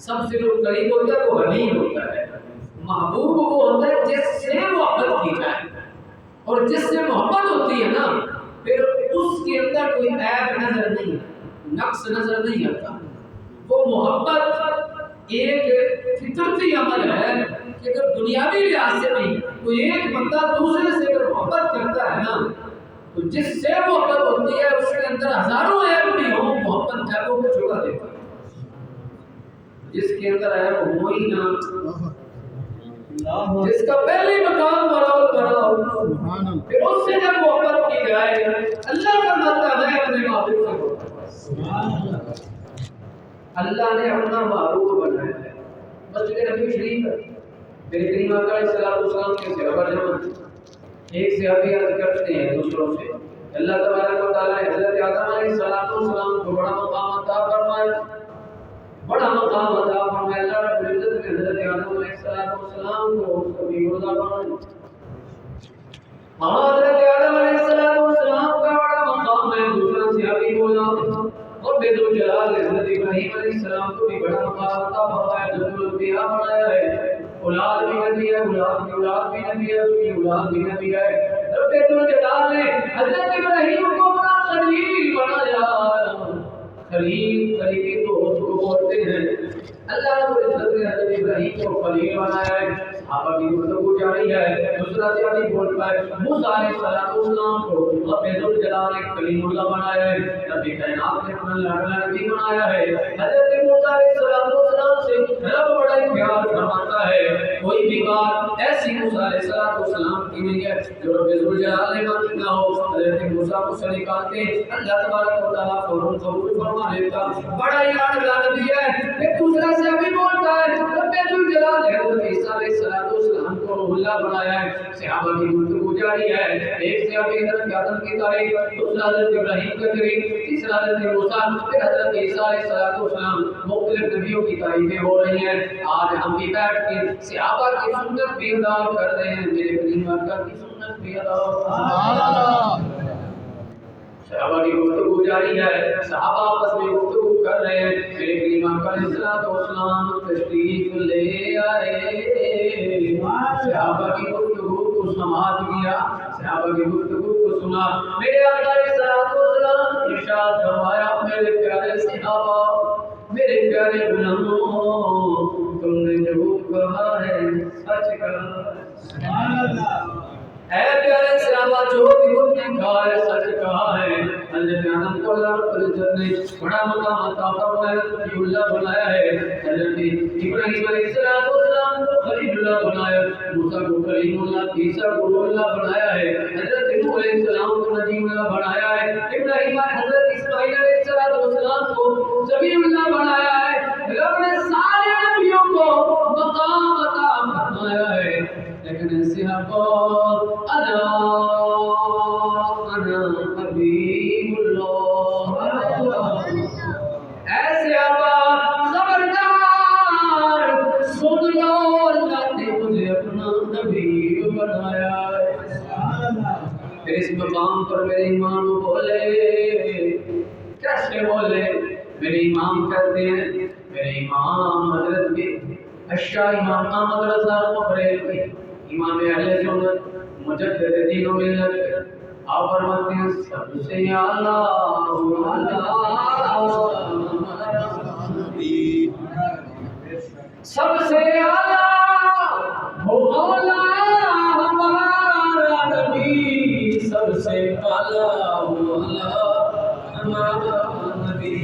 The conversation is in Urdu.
سب سے جو قریب ہوتا ہے وہ حبیب ہوتا ہے. محبوب وہ ہوتا ہے جس سے محبت کی جائے، اور جس سے محبت ہوتی ہے نا پھر اس کے اندر کوئی عیب نظر نہیں، نقص نظر نہیں آتا. وہ محبت ایک فطرتی عمل ہے کہ اگر دنیاوی لحاظ سے بھی کوئی ایک بندہ دوسرے سے اگر محبت کرتا ہے نا تو جس سے محبت ہوتی ہے اس کے اندر ہزاروں عیب بھی ہوں، محبت عیبوں کو چھپا دیتا ہے. جس کے اندر عیب ہو ہی نہ، جس کا پہلے مقام بڑا پھر اس سے جب محبت کی جائے اللہ فرماتا ہے اپنے معبود سے محبت. اللہ نے اپنا معبود بنایا ہے. مسجد نبی شریف ہے، میرے کریم آقا علیہ السلام کے صحابہ جمع ایک صحابی عرض کرتے ہیں دوسروں سے اللہ تبارک و تعالی نے حضرت آدم علیہ السلام کو بڑا مقام عطا فرمایا، بڑا مقام عطا فرمایا. اللہ رب العزت نے حضرت آدم علیہ السلام کو کبھی روزہ بنایا. حضرت آدم علیہ السلام کا بڑا مقام ہے. دوسرا صحابی بولا اور بے ذوالجلال نے حضرت ابراہیم علیہ السلام کو بھی بڑا مقام عطا فرمایا، جنت الانبیاء بنایا ہے. اولاد بھی نبی ہے، اولاد کی اولاد بھی نبی ہے، اس کی اولاد بھی نبی ہے. رب ذوالجلال نے حضرت ابراہیم کو بڑا خلیل بنایا. خلیل قریبی دوست کو بولتے ہیں. اللہ رب العزت نے حضرت ابراہیم کو خلیل بنایا ہے. صحابہ کی گفتگو جاری ہے. دوسرا صحابی بولتا ہے موسیٰ علیہ السلام کو رب ذوالجلال نے کلیم اللہ بنایا ہے، نبی کائنات نے اپنا لاڈلا نبی بنایا ہے. حضرت موسیٰ علیہ السلام سے رب بڑا پیار فرماتا ہے. کوئی بھی بات ایسی موسیٰ علیہ السلام کی نہیں ہے جو رب ذوالجلال نے مانی نہ ہو. حضرت موسیٰ کو سے نکالتے اللہ تبارک و تعالیٰ فوراً قبول فرما لیتا. بڑا ہی لاڈلا نبی ہے. پھر دوسرا صحابی بولتا ہے رب ذوالجلال نے حضرت عیسیٰ علیہ السلام کو روح اللہ بنایا ہے. صحابہ کی گفتگو جاری ہے. ایک صحابی حضرت آدم کی تعریف، دوسرا حضرت ابراہیم کی تعریف، تیسرا حضرت موسیٰ، پھر حضرت عیسیٰ علیہ السلام. مختلف نبیوں کی تعریفیں ہو رہی ہیں. آج ہم بھی بیٹھ کے صحابہ کی سنت بھی ادا کر رہے ہیں. میرے کریم آقا کی سنت بھی ادا. سبحان اللہ. صحابہ کی گفتگو جاری ہے. صحابہ آپس میں گفتگو کر رہے ہیں. میرے کریم آقا علیہ السلام تشریف لے آئے. صحابہ کی گفتگو کو سماعت کیا، صحابہ کی گفتگو کو سنا. میرے آقا علیہ السلام ارشاد فرمایا میرے پیارے صحابہ، میرے پیارے غلاموں، تم نے جو کہا ہے سچ کہا. سبحان اللہ. اے پیارے صحابہ، جو بھی تم نے کہا ہے سچ کہا ہے. حضرت آدم کو اللہ رب العزت نے بڑا مقام عطا فرمایا، نبی اللہ بنایا ہے. حضرت ابراہیم علیہ السلام کو خلیل اللہ بنایا، موسیٰ کو کلیم اللہ، عیسیٰ کو روح اللہ بنایا ہے. حضرت نوح علیہ السلام کو نبی اللہ بنایا ہے. ابراہیم حضرت اسماعیل علیہ السلام کو ذبیح اللہ بنایا ہے. رب نے سارے نبیوں کو مقام عطا فرمایا ہے. لیکن صحابہ انا حبیب اللہ. اے صحابہ خبردار سن لو، اللہ نے مجھے اپنا نبی بنایا ہے. پھر اس مقام پر میرے امام بولے، کیسے بولے؟ میرے امام کہتے ہیں، میرے امام حضرت اشاہ امام احمد رضا بریلوی، امام اہل سنت، مجدد دین و ملت، آپ فرماتے ہیں سب سے اعلیٰ سب سے اعلیٰ مولا ہمارا نبی، سب سے اعلیٰ مولا ہمارا نبی.